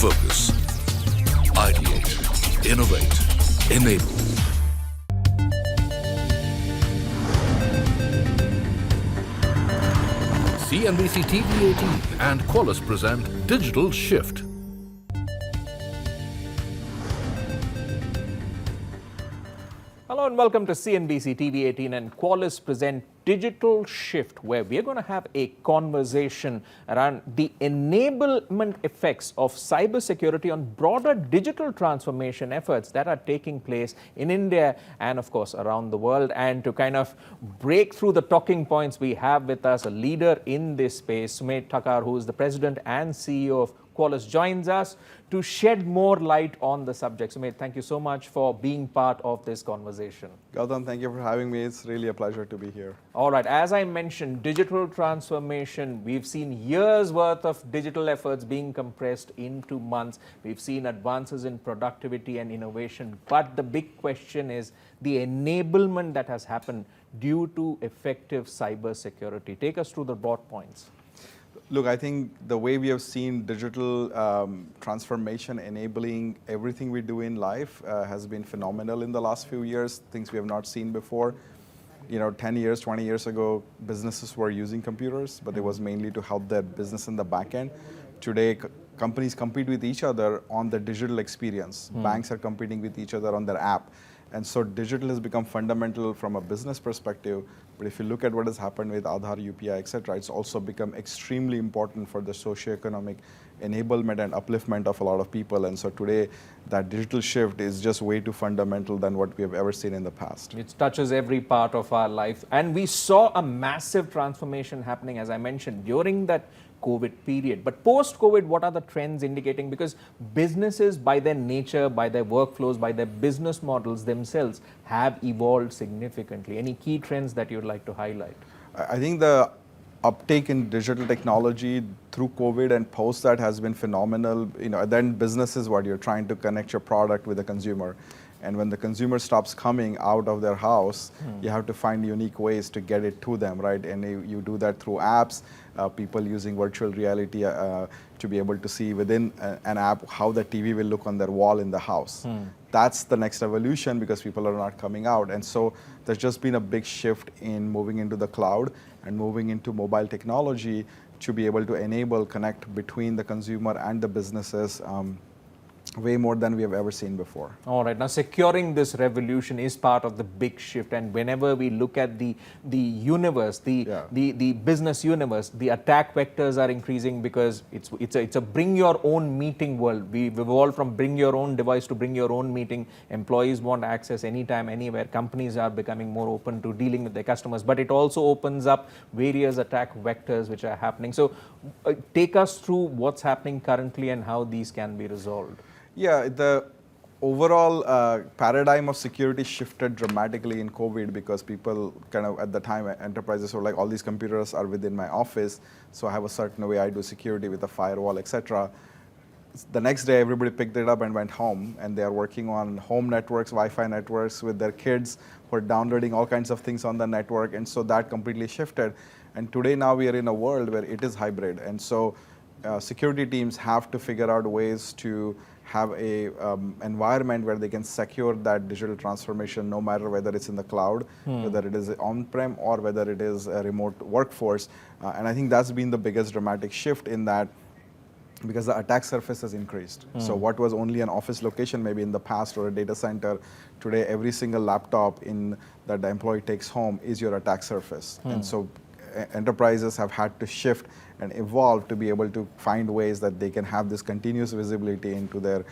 Focus. Ideate. Innovate. Enable. CNBC-TV18 and Qualys present Digital Shift. Hello and welcome to CNBC-TV18 and Qualys present Digital Shift, where we're going to have a conversation around the enablement effects of cybersecurity on broader digital transformation efforts that are taking place in India and, of course, around the world. And to kind of break through the talking points, we have with us a leader in this space, Sumedh Thakar, who is the president and CEO of Qualys, joins us to shed more light on the subject. Sumedh, thank you so much for being part of this conversation. Gautam, thank you for having me. It's really a pleasure to be here. All right, as I mentioned, digital transformation, we've seen years worth of digital efforts being compressed into months. We've seen advances in productivity and innovation, but the big question is the enablement that has happened due to effective cybersecurity. Take us through the broad points. Look, I think the way we have seen digital transformation enabling everything we do in life has been phenomenal in the last few years, things we have not seen before. 10 years, 20 years ago, businesses were using computers, but it was mainly to help their business in the back end. Today, companies compete with each other on the digital experience. Banks are competing with each other on their app. And so digital has become fundamental from a business perspective. But if you look at what has happened with Aadhaar, UPI, et cetera, it's also become extremely important for the socioeconomic enablement and upliftment of a lot of people. And so today, that digital shift is just way too fundamental than what we have ever seen in the past. It touches every part of our life. And we saw a massive transformation happening, as I mentioned, during that COVID period. But post-COVID, what are the trends indicating? Because businesses, by their nature, by their workflows, by their business models themselves, have evolved significantly. Any key trends that you'd like to highlight? I think the uptake in digital technology through COVID and post that has been phenomenal. Then business is what you're trying to connect your product with the consumer. And when the consumer stops coming out of their house, you have to find unique ways to get it to them, right? And you do that through apps, people using virtual reality to be able to see within an app how the TV will look on their wall in the house. That's the next evolution because people are not coming out. And so there's just been a big shift in moving into the cloud and moving into mobile technology to be able to enable connect between the consumer and the businesses way more than we have ever seen before. All right. Now, securing this revolution is part of the big shift. And whenever we look at the universe, the business universe, the attack vectors are increasing because it's a bring your own meeting world. We've evolved from bring your own device to bring your own meeting. Employees want access anytime, anywhere. Companies are becoming more open to dealing with their customers. But it also opens up various attack vectors which are happening. So take us through what's happening currently and how these can be resolved. Yeah, the overall paradigm of security shifted dramatically in COVID because people kind of, at the time, enterprises were like, all these computers are within my office, so I have a certain way I do security with a firewall, etc. The next day, everybody picked it up and went home, and they are working on home networks, Wi-Fi networks with their kids who are downloading all kinds of things on the network, and so that completely shifted. And today, now we are in a world where it is hybrid, and so security teams have to figure out ways to have a environment where they can secure that digital transformation no matter whether it's in the cloud, whether it is on-prem or whether it is a remote workforce. And I think that's been the biggest dramatic shift in that because the attack surface has increased. So what was only an office location maybe in the past or a data center, today every single laptop that the employee takes home is your attack surface. And so enterprises have had to shift and evolve to be able to find ways that they can have this continuous visibility into their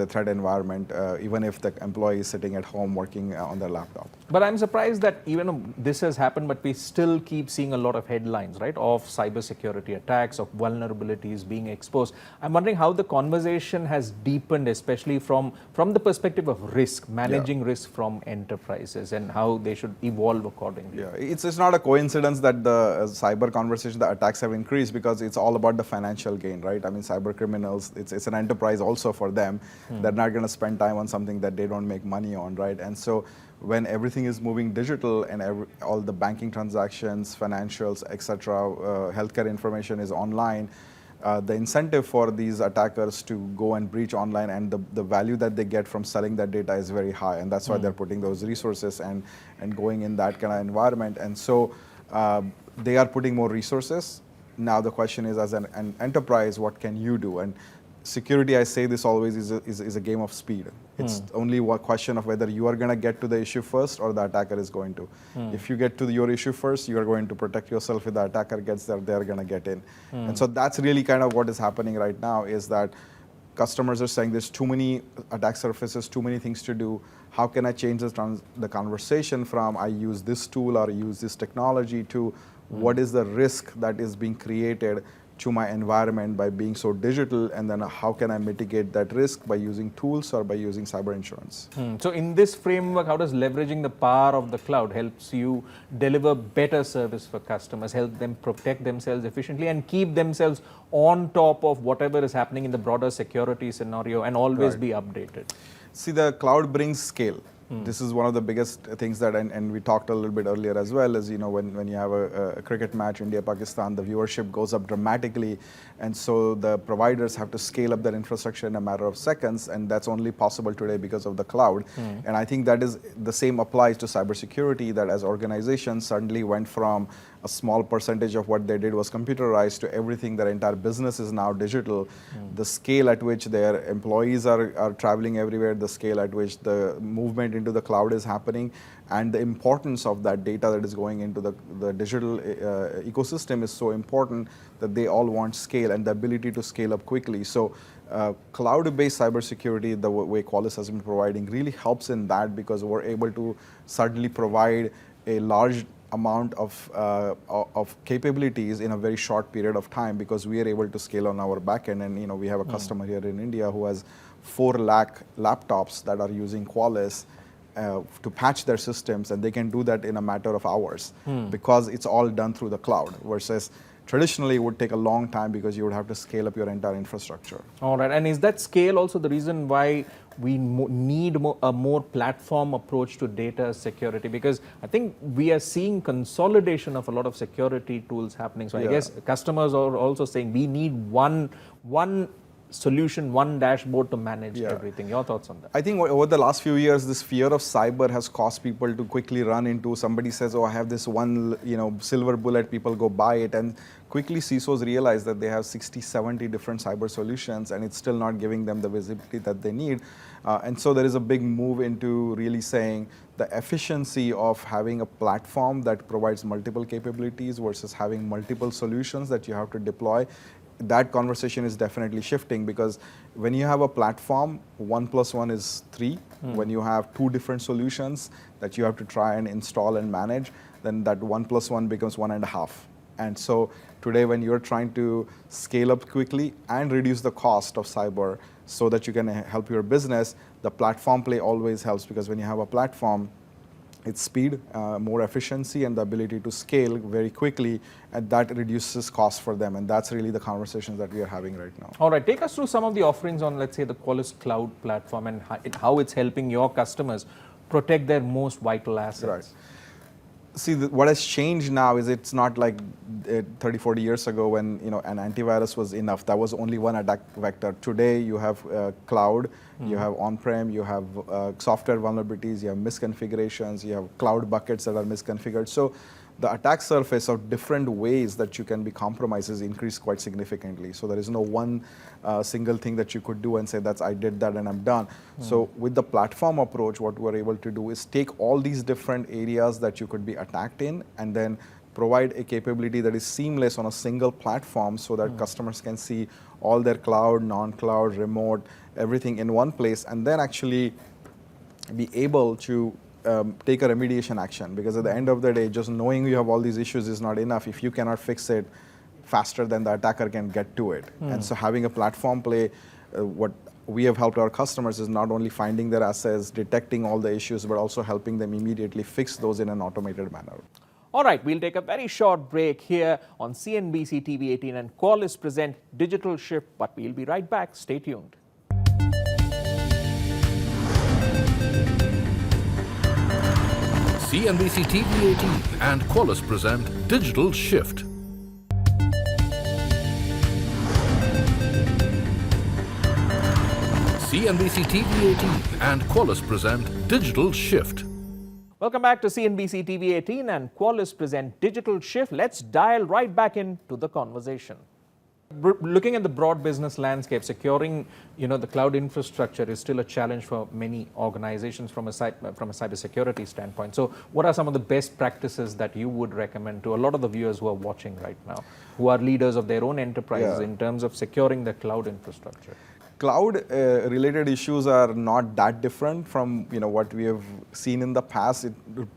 threat environment, even if the employee is sitting at home working on their laptop. But I'm surprised that even though this has happened, but we still keep seeing a lot of headlines, right, of cybersecurity attacks, of vulnerabilities being exposed. I'm wondering how the conversation has deepened, especially from the perspective of risk, managing risk from enterprises and how they should evolve accordingly. Yeah, it's not a coincidence that the cyber conversation, the attacks have increased because it's all about the financial gain, right? I mean, cyber criminals, it's an enterprise also for them. They're not going to spend time on something that they don't make money on, right? And so when everything is moving digital and all the banking transactions, financials, etc., healthcare information is online, the incentive for these attackers to go and breach online and the value that they get from selling that data is very high, and that's why they're putting those resources and going in that kind of environment. And so they are putting more resources. Now the question is, as an enterprise, what can you do? And security, I say this always, is a game of speed. It's only one question of whether you are going to get to the issue first or the attacker is going to. If you get to your issue first, you are going to protect yourself. If the attacker gets there, they're going to get in. And so that's really kind of what is happening right now, is that customers are saying there's too many attack surfaces, too many things to do. How can I change the conversation from I use this tool or use this technology to what is the risk that is being created to my environment by being so digital, and then how can I mitigate that risk by using tools or by using cyber insurance. So in this framework, how does leveraging the power of the cloud helps you deliver better service for customers, help them protect themselves efficiently and keep themselves on top of whatever is happening in the broader security scenario and always be updated? See, the cloud brings scale. This is one of the biggest things that, and we talked a little bit earlier as well, is, you know, when you have a cricket match, India-Pakistan, the viewership goes up dramatically, and so the providers have to scale up their infrastructure in a matter of seconds, and that's only possible today because of the cloud. And I think that is the same applies to cybersecurity, that as organizations suddenly went from a small percentage of what they did was computerized to everything, their entire business is now digital. The scale at which their employees are traveling everywhere, the scale at which the movement into the cloud is happening, and the importance of that data that is going into the digital ecosystem is so important that they all want scale and the ability to scale up quickly. So cloud-based cybersecurity, the way Qualys has been providing, really helps in that, because we're able to suddenly provide a large amount of capabilities in a very short period of time, because we are able to scale on our backend. And, you know, we have a customer here in India who has 4 lakh laptops that are using Qualys to patch their systems, and they can do that in a matter of hours because it's all done through the cloud, versus traditionally it would take a long time because you would have to scale up your entire infrastructure. All right, and is that scale also the reason why we need a more platform approach to data security? Because I think we are seeing consolidation of a lot of security tools happening. So I guess customers are also saying we need one solution, one dashboard to manage everything. Your thoughts on that? I think over the last few years, this fear of cyber has caused people to quickly run into, somebody says, oh, I have this one, you know, silver bullet, people go buy it, and quickly CISOs realize that they have 60, 70 different cyber solutions, and it's still not giving them the visibility that they need. And so there is a big move into really saying the efficiency of having a platform that provides multiple capabilities versus having multiple solutions that you have to deploy. That conversation is definitely shifting, because when you have a platform, 1 + 1 is 3. When you have 2 different solutions that you have to try and install and manage, then that 1 + 1 becomes 1.5. And so today, when you're trying to scale up quickly and reduce the cost of cyber so that you can help your business, the platform play always helps, because when you have a platform, it's speed, more efficiency, and the ability to scale very quickly, and that reduces costs for them. And that's really the conversations that we are having right now. All right, take us through some of the offerings on, let's say, the Qualys Cloud platform, and how it's helping your customers protect their most vital assets. Right. See, what has changed now is it's not like 30, 40 years ago when, you know, an antivirus was enough. That was only one attack vector. Today, you have cloud, you have on-prem, you have software vulnerabilities, you have misconfigurations, you have cloud buckets that are misconfigured. So the attack surface of different ways that you can be compromised is increased quite significantly. So there is no one single thing that you could do and say, I did that and I'm done. So with the platform approach, what we're able to do is take all these different areas that you could be attacked in, and then provide a capability that is seamless on a single platform, so that customers can see all their cloud, non-cloud, remote, everything in one place, and then actually be able to take a remediation action. Because at the end of the day, just knowing you have all these issues is not enough if you cannot fix it faster than the attacker can get to it. And so having a platform play, what we have helped our customers is not only finding their assets, detecting all the issues, but also helping them immediately fix those in an automated manner. All right, we'll take a very short break here on CNBC TV18 and Qualys present Digital Shift, but we'll be right back. Stay tuned. CNBC-TV18 and Qualys present Digital Shift. CNBC-TV18 and Qualys present Digital Shift. Welcome back to CNBC TV18 and Qualys present Digital Shift. Let's dial right back into the conversation. Looking at the broad business landscape, securing the cloud infrastructure is still a challenge for many organizations from a cybersecurity standpoint. So what are some of the best practices that you would recommend to a lot of the viewers who are watching right now, who are leaders of their own enterprises in terms of securing the cloud infrastructure? Cloud related issues are not that different from what we have seen in the past. It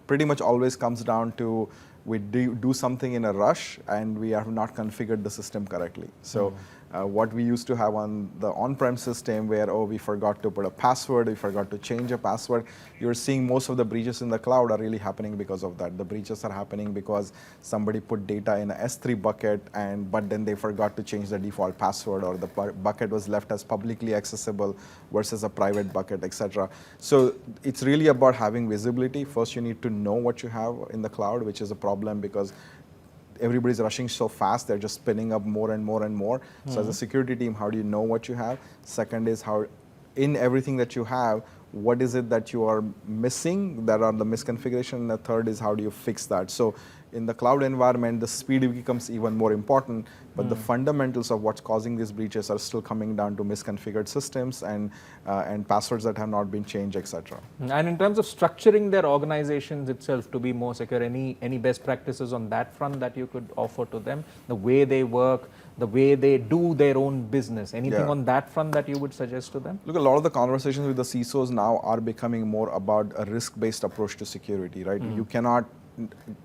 pretty much always comes down to we do something in a rush and we have not configured the system correctly. So what we used to have on the on-prem system where, we forgot to put a password, we forgot to change a password, you're seeing most of the breaches in the cloud are really happening because of that. The breaches are happening because somebody put data in a S3 bucket but then they forgot to change the default password, or the bucket was left as publicly accessible versus a private bucket, etc. So it's really about having visibility. First, you need to know what you have in the cloud, which is a problem because everybody's rushing so fast, they're just spinning up more and more and more. So as a security team, how do you know what you have? Second is how, in everything that you have, what is it that you are missing that are the misconfiguration? And the third is how do you fix that? So in the cloud environment, the speed becomes even more important, but the fundamentals of what's causing these breaches are still coming down to misconfigured systems and passwords that have not been changed, etc. And in terms of structuring their organizations itself to be more secure, any best practices on that front that you could offer to them? The way they work, the way they do their own business, anything on that front that you would suggest to them? Look, a lot of the conversations with the CISOs now are becoming more about a risk-based approach to security, right? You cannot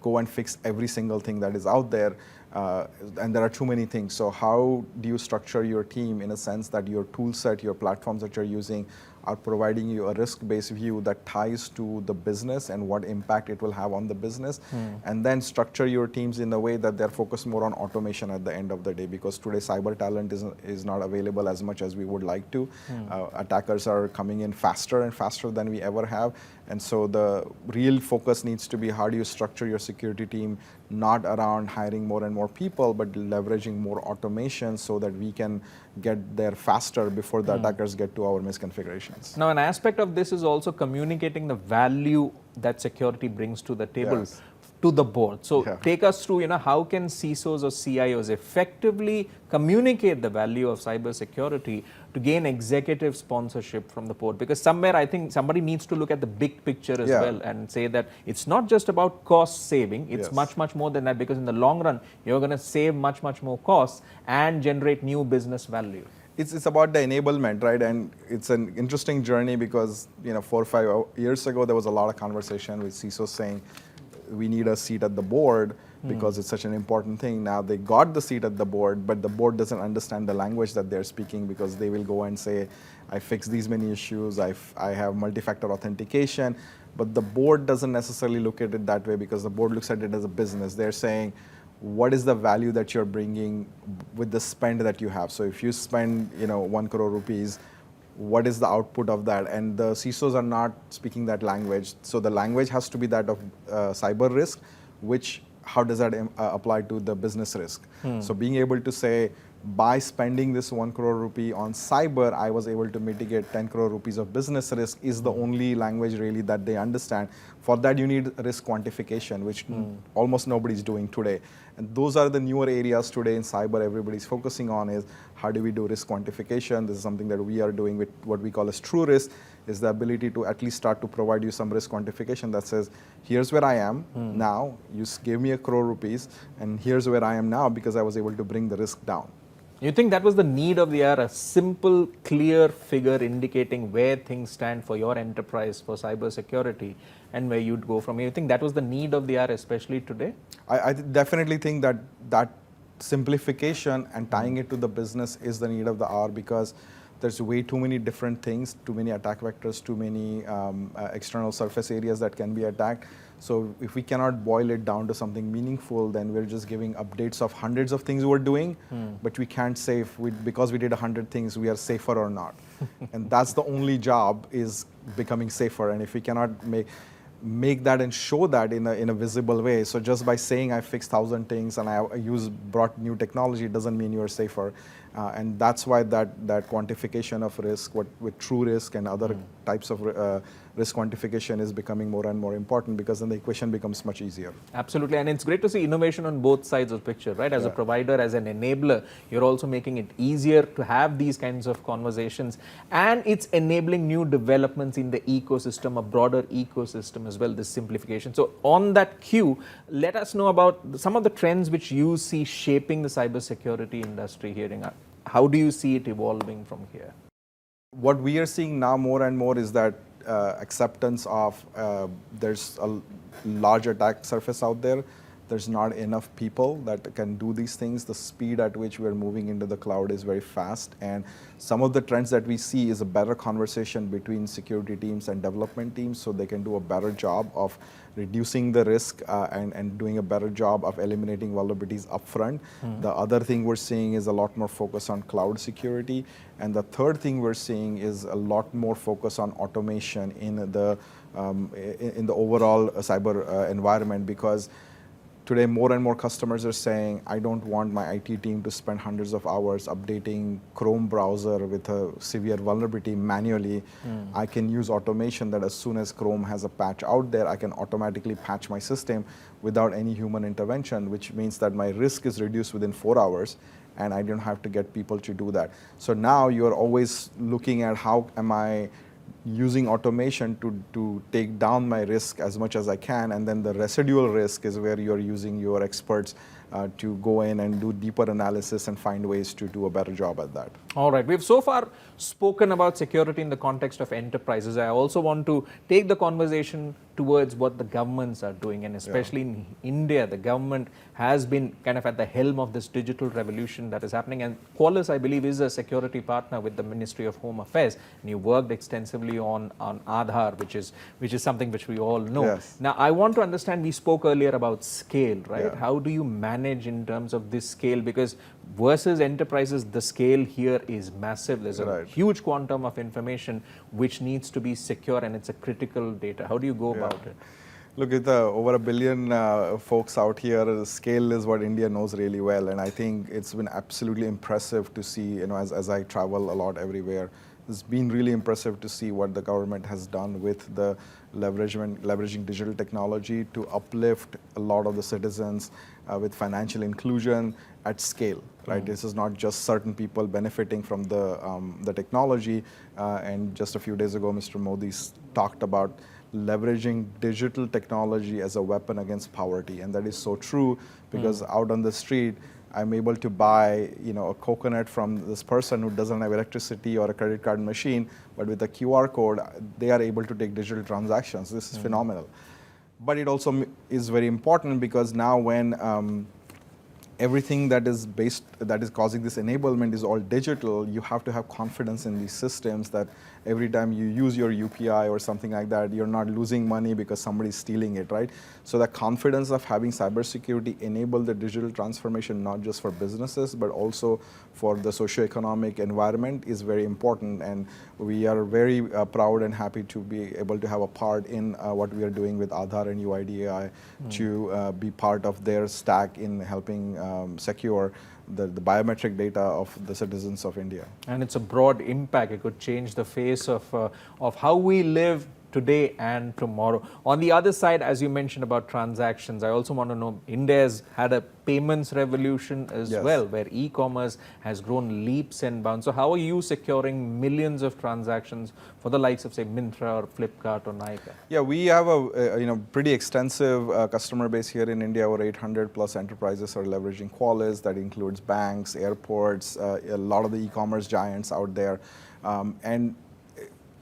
go and fix every single thing that is out there, and there are too many things. So how do you structure your team in a sense that your tool set, your platforms that you're using are providing you a risk-based view that ties to the business and what impact it will have on the business, and then structure your teams in a way that they're focused more on automation at the end of the day, because today cyber talent is not available as much as we would like to. Attackers are coming in faster and faster than we ever have, and so the real focus needs to be how do you structure your security team not around hiring more and more people, but leveraging more automation so that we can get there faster before the attackers get to our misconfigurations. Now, an aspect of this is also communicating the value that security brings to the table, to the board. So take us through, how can CISOs or CIOs effectively communicate the value of cybersecurity to gain executive sponsorship from the board? Because somewhere I think somebody needs to look at the big picture as well and say that it's not just about cost saving, it's much more than that, because in the long run, you're going to save much more costs and generate new business value. It's about the enablement, right? And it's an interesting journey because 4 or 5 years ago, there was a lot of conversation with CISOs saying, we need a seat at the board because it's such an important thing. Now they got the seat at the board, but the board doesn't understand the language that they're speaking, because they will go and say, I fixed these many issues, I have multi-factor authentication, but the board doesn't necessarily look at it that way, because the board looks at it as a business. They're saying, what is the value that you're bringing with the spend that you have? So if you spend 1 crore rupees, what is the output of that? And the CISOs are not speaking that language. So the language has to be that of cyber risk, which how does that apply to the business risk? So being able to say, by spending this 1 crore rupee on cyber, I was able to mitigate 10 crore rupees of business risk is the only language really that they understand. For that, you need risk quantification, which almost nobody's doing today. And those are the newer areas today in cyber everybody's focusing on, is how do we do risk quantification? This is something that we are doing with what we call as true risk, is the ability to at least start to provide you some risk quantification that says, here's where I am now, you gave me 1 crore rupees, and here's where I am now because I was able to bring the risk down. You think that was the need of the hour, a simple, clear figure indicating where things stand for your enterprise for cybersecurity and where you'd go from here? You think that was the need of the hour, especially today? I definitely think that simplification and tying it to the business is the need of the hour, because there's way too many different things, too many attack vectors, too many external surface areas that can be attacked. So if we cannot boil it down to something meaningful, then we're just giving updates of hundreds of things we're doing, but we can't say because we did 100 things, we are safer or not. And that's the only job, is becoming safer. And if we cannot make, make that and show that in a visible way. So just by saying I fixed 1,000 things and I brought new technology doesn't mean you're safer. And that's why that quantification of risk, with true risk and other types of risk quantification is becoming more and more important, because then the equation becomes much easier. Absolutely, and it's great to see innovation on both sides of the picture, right? As a provider, as an enabler, you're also making it easier to have these kinds of conversations, and it's enabling new developments in the ecosystem, a broader ecosystem as well, this simplification. So on that cue, let us know about some of the trends which you see shaping the cybersecurity industry here. How do you see it evolving from here? What we are seeing now more and more is that acceptance of there's a large attack surface out there. There's not enough people that can do these things. The speed at which we're moving into the cloud is very fast. And some of the trends that we see is a better conversation between security teams and development teams, so they can do a better job of reducing the risk and doing a better job of eliminating vulnerabilities upfront. The other thing we're seeing is a lot more focus on cloud security. And the third thing we're seeing is a lot more focus on automation in the overall cyber environment, because today, more and more customers are saying, I don't want my IT team to spend hundreds of hours updating Chrome browser with a severe vulnerability manually. I can use automation that as soon as Chrome has a patch out there, I can automatically patch my system without any human intervention, which means that my risk is reduced within 4 hours, and I don't have to get people to do that. So now you're always looking at how am I using automation to take down my risk as much as I can, and then the residual risk is where you're using your experts to go in and do deeper analysis and find ways to do a better job at that. All right, we've so far spoken about security in the context of enterprises. I also want to take the conversation towards what the governments are doing, and especially in India, the government has been kind of at the helm of this digital revolution that is happening, and Qualys, I believe, is a security partner with the Ministry of Home Affairs, and you worked extensively on Aadhaar, which is something which we all know. Yes. Now, I want to understand, we spoke earlier about scale, right? Yeah. How do you manage in terms of this scale? Because versus enterprises, the scale here is massive. There's a huge quantum of information which needs to be secure, and it's a critical data. How do you go about it? Look, at over 1 billion folks out here, scale is what India knows really well, and I think it's been absolutely impressive to see, as I travel a lot everywhere, it's been really impressive to see what the government has done with the leveraging digital technology to uplift a lot of the citizens with financial inclusion at scale, right? This is not just certain people benefiting from the technology. And just a few days ago, Mr. Modi talked about leveraging digital technology as a weapon against poverty, and that is so true, because out on the street, I'm able to buy, a coconut from this person who doesn't have electricity or a credit card machine, but with a QR code, they are able to take digital transactions. This is phenomenal. But it also is very important, because now when everything that is causing this enablement is all digital, you have to have confidence in these systems that every time you use your UPI or something like that, you're not losing money because somebody's stealing it, right? So the confidence of having cybersecurity enable the digital transformation, not just for businesses, but also for the socioeconomic environment, is very important. And we are very proud and happy to be able to have a part in what we are doing with Aadhaar and UIDAI to be part of their stack in helping secure the biometric data of the citizens of India. And it's a broad impact. It could change the face of how we live today and tomorrow. On the other side, as you mentioned about transactions, I also want to know, India has had a payments revolution as well, where e-commerce has grown leaps and bounds. So how are you securing millions of transactions for the likes of, say, Myntra or Flipkart or Nykaa? Yeah, we have a pretty extensive customer base here in India. Over 800 plus enterprises are leveraging Qualys. That includes banks, airports, a lot of the e-commerce giants out there. And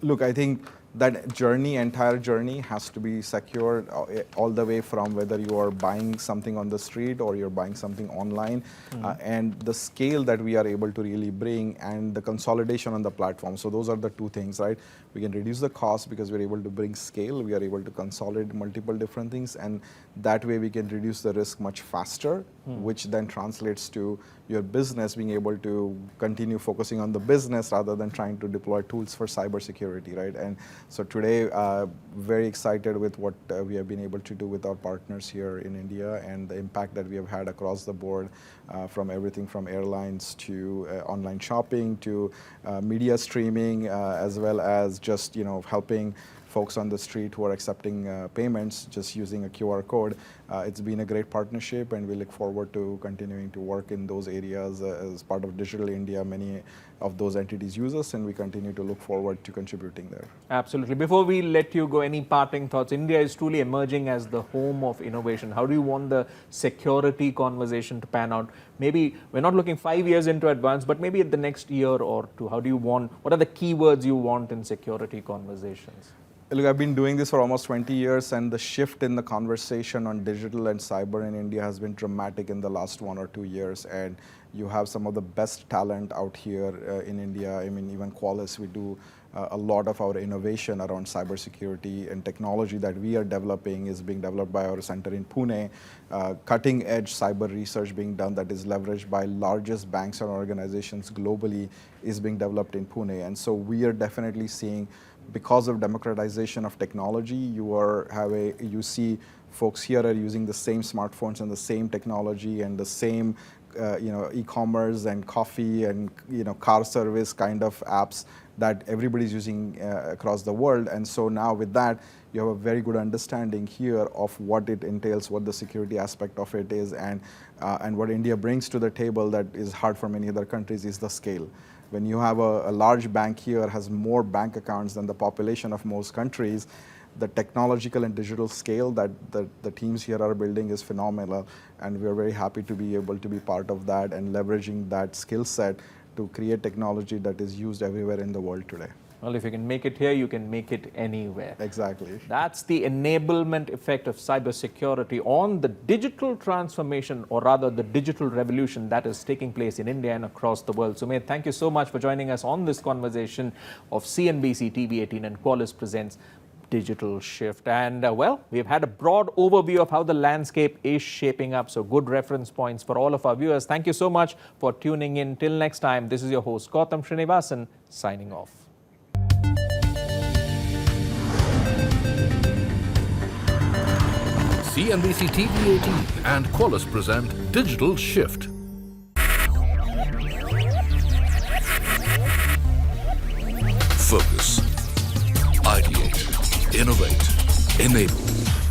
look, I think that entire journey has to be secured all the way from whether you are buying something on the street or you're buying something online. And the scale that we are able to really bring, and the consolidation on the platform. So those are the two things, right? We can reduce the cost because we're able to bring scale. We are able to consolidate multiple different things, and that way we can reduce the risk much faster, which then translates to your business being able to continue focusing on the business rather than trying to deploy tools for cybersecurity, right? And So today, very excited with what we have been able to do with our partners here in India and the impact that we have had across the board, from everything from airlines to online shopping to media streaming, as well as just helping folks on the street who are accepting payments just using a QR code. It's been a great partnership, and we look forward to continuing to work in those areas as part of Digital India. Many of those entities use us, and we continue to look forward to contributing there. Absolutely. Before we let you go, any parting thoughts? India is truly emerging as the home of innovation. How do you want the security conversation to pan out? Maybe we're not looking 5 years into advance, but maybe at the next year or two. How do you want, what are the keywords you want in security conversations? Look, I've been doing this for almost 20 years, and the shift in the conversation on digital and cyber in India has been dramatic in the last 1 or 2 years. And you have some of the best talent out here in India. I mean, even Qualys, we do a lot of our innovation around cybersecurity and technology that we are developing is being developed by our center in Pune. Cutting edge cyber research being done that is leveraged by largest banks and organizations globally is being developed in Pune. And so we are definitely seeing, because of democratization of technology, you see folks here are using the same smartphones and the same technology and the same e-commerce and coffee and car service kind of apps that everybody's using across the world. And so now with that, you have a very good understanding here of what it entails, what the security aspect of it is, and what India brings to the table that is hard for many other countries is the scale. When you have a large bank here has more bank accounts than the population of most countries, the technological and digital scale that the teams here are building is phenomenal, and we are very happy to be able to be part of that and leveraging that skill set to create technology that is used everywhere in the world today. Well, if you can make it here, you can make it anywhere. Exactly. That's the enablement effect of cybersecurity on the digital transformation, or rather the digital revolution that is taking place in India and across the world. Sumedh, thank you so much for joining us on this conversation of CNBC-TV18 and Qualys Presents Digital Shift. And well, we've had a broad overview of how the landscape is shaping up. So good reference points for all of our viewers. Thank you so much for tuning in. Till next time, this is your host Gautam Srinivasan signing off. CNBC-TV18 and Qualys present Digital Shift. Focus, ideate, innovate, enable.